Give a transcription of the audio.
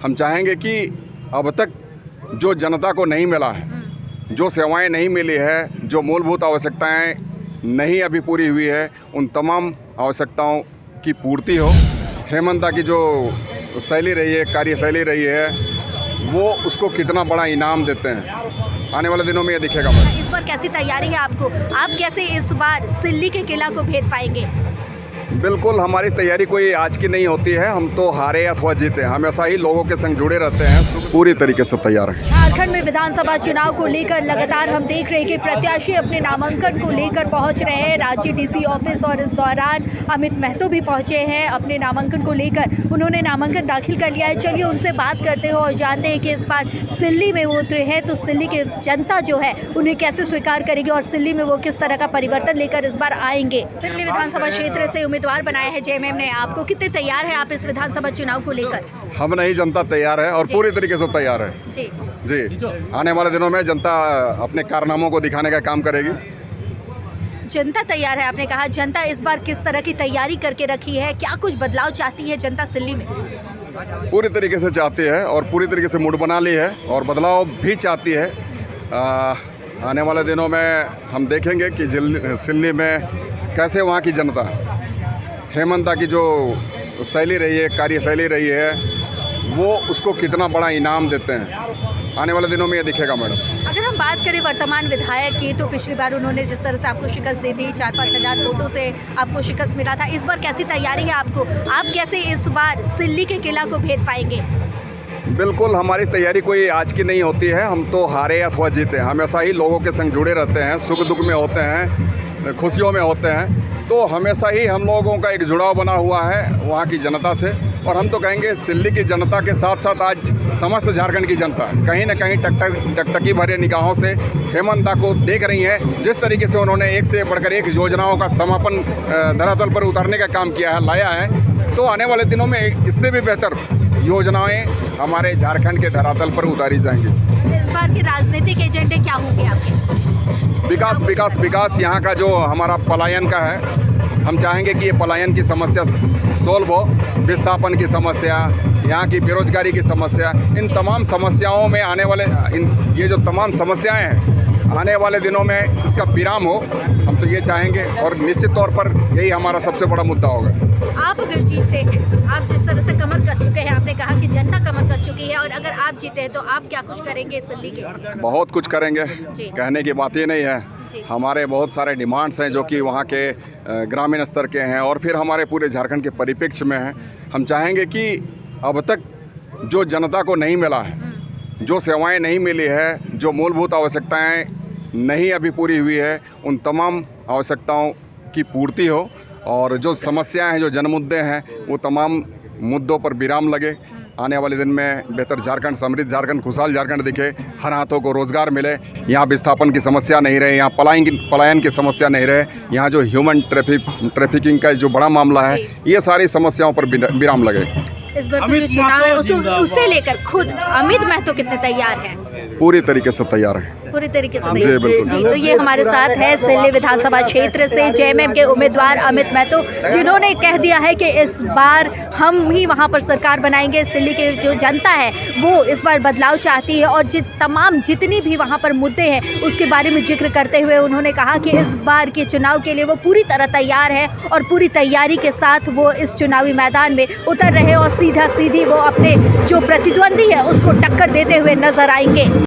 हम चाहेंगे कि अब तक जो जनता को नहीं मिला है, जो सेवाएं नहीं मिली है, जो मूलभूत आवश्यकताएं नहीं अभी पूरी हुई है, उन तमाम आवश्यकताओं की पूर्ति हो। हेमंता की जो शैली रही है, कार्यशैली रही है, वो उसको कितना बड़ा इनाम देते हैं, आने वाले दिनों में ये दिखेगा। इस बार कैसी तैयारी है आपको? आप कैसे इस बार सिल्ली के किला को भेद पाएंगे? बिल्कुल, हमारी तैयारी कोई आज की नहीं होती है। हम तो हारे अथवा जीते हमेशा ही लोगों के संग जुड़े रहते हैं, पूरी तरीके से तैयार हैं। झारखंड में विधानसभा चुनाव को लेकर लगातार हम देख रहे हैं कि प्रत्याशी अपने नामांकन को लेकर पहुंच रहे हैं राज्य डीसी ऑफिस, और इस दौरान अमित महतो भी पहुंचे हैं अपने नामांकन को लेकर। उन्होंने नामांकन दाखिल कर लिया है। चलिए उनसे बात करते हो और जानते हैं कि इस बार सिल्ली में वो उतरे हैं तो सिल्ली की जनता जो है उन्हें कैसे स्वीकार करेगी और सिल्ली में वो किस तरह का परिवर्तन लेकर इस बार आएंगे। सिल्ली विधानसभा क्षेत्र से उम्मीदवार बनाया है जेएमएम ने आपको, कितने तैयार है आप इस विधानसभा चुनाव को लेकर? हम नहीं, जनता तैयार है और पूरी तरीके से तैयार है जी। आने वाले दिनों में जनता अपने कारनामों को दिखाने का काम करेगी। जनता तैयार है, आपने कहा। जनता इस बार किस तरह की तैयारी करके रखी है? क्या कुछ बदलाव चाहती है जनता सिल्ली में? पूरी तरीके से चाहती है और पूरी तरीके से मूड बना ली है और बदलाव भी चाहती है। आने वाले दिनों में हम देखेंगे कि सिल्ली में कैसे वहाँ की जनता हेमंता की जो शैली रही है, कार्यशैली रही है, वो उसको कितना बड़ा इनाम देते हैं, आने वाले दिनों में ये दिखेगा मैडम। अगर हम बात करें वर्तमान विधायक की, तो पिछली बार उन्होंने जिस तरह से आपको शिकस्त दी थी, 4-5 हज़ार वोटों से आपको शिकस्त मिला था। इस बार कैसी तैयारी है आपको? आप कैसे इस बार सिल्ली के किला को भेद पाएंगे? बिल्कुल, हमारी तैयारी कोई आज की नहीं होती है। हम तो हारे अथवा जीते हमेशा ही लोगों के संग जुड़े रहते हैं, सुख दुख में होते हैं, खुशियों में होते हैं, तो हमेशा ही हम लोगों का एक जुड़ाव बना हुआ है वहाँ की जनता से। और हम तो कहेंगे सिल्ली की जनता के साथ साथ आज समस्त झारखंड की जनता कहीं ना कहीं टकटकी भरे निगाहों से हेमंता को देख रही है। जिस तरीके से उन्होंने एक से बढ़कर एक योजनाओं का समापन धरातल पर उतारने का काम किया है, लाया है, तो आने वाले दिनों में इससे भी बेहतर योजनाएं हमारे झारखंड के धरातल पर उतारी जाएंगी। इस बार के राजनीतिक एजेंडे क्या होंगे आपके? विकास विकास विकास। यहाँ का जो हमारा पलायन का है, हम चाहेंगे कि ये पलायन की समस्या सोल्व हो, विस्थापन की समस्या, यहाँ की बेरोजगारी की समस्या, इन तमाम समस्याओं में ये जो तमाम समस्याएं हैं, आने वाले दिनों में इसका विराम हो, हम तो ये चाहेंगे। और निश्चित तौर पर यही हमारा सबसे बड़ा मुद्दा होगा। आप अगर जीतते हैं, आप जिस तरह से कमर कस चुके हैं, आपने कहा कि जनता कमर कस चुकी है, और अगर आप जीते हैं तो आप क्या कुछ करेंगे सिल्ली के? बहुत कुछ करेंगे, कहने की बात ही नहीं है। हमारे बहुत सारे डिमांड्स हैं जो कि वहाँ के ग्रामीण स्तर के हैं और फिर हमारे पूरे झारखंड के परिप्रेक्ष्य में हैं। हम चाहेंगे कि अब तक जो जनता को नहीं मिला है, जो सेवाएं नहीं मिली है, जो मूलभूत आवश्यकताएं नहीं अभी पूरी हुई है, उन तमाम आवश्यकताओं की पूर्ति हो और जो समस्याएं हैं, जो जनमुद्दे हैं, वो तमाम मुद्दों पर विराम लगे। आने वाले दिन में बेहतर झारखंड, समृद्ध झारखंड, खुशहाल झारखंड दिखे, हर हाथों को रोजगार मिले, यहाँ विस्थापन की समस्या नहीं रहे, यहाँ पलायन की समस्या नहीं रहे, यहाँ जो ह्यूमन ट्रैफिकिंग का जो बड़ा मामला है, ये सारी समस्याओं पर विराम लगे। इस बार जो चुनाव है उसे लेकर खुद अमित महतो कितने तैयार हैं? पूरी तरीके से तैयार है, पूरी तरीके से जी बिल्कुल। जी, तो ये हमारे साथ है सिल्ली विधानसभा क्षेत्र से जेएमएम के उम्मीदवार अमित महतो, जिन्होंने कह दिया है कि इस बार हम ही वहां पर सरकार बनाएंगे। सिल्ली की जो जनता है वो इस बार बदलाव चाहती है और जितनी भी वहां पर मुद्दे हैं उसके बारे में जिक्र करते हुए उन्होंने कहा कि इस बार के चुनाव के लिए वो पूरी तरह तैयार है और पूरी तैयारी के साथ वो इस चुनावी मैदान में उतर रहे और सीधा सीधी वो अपने जो प्रतिद्वंदी है उसको टक्कर देते हुए नजर आएंगे।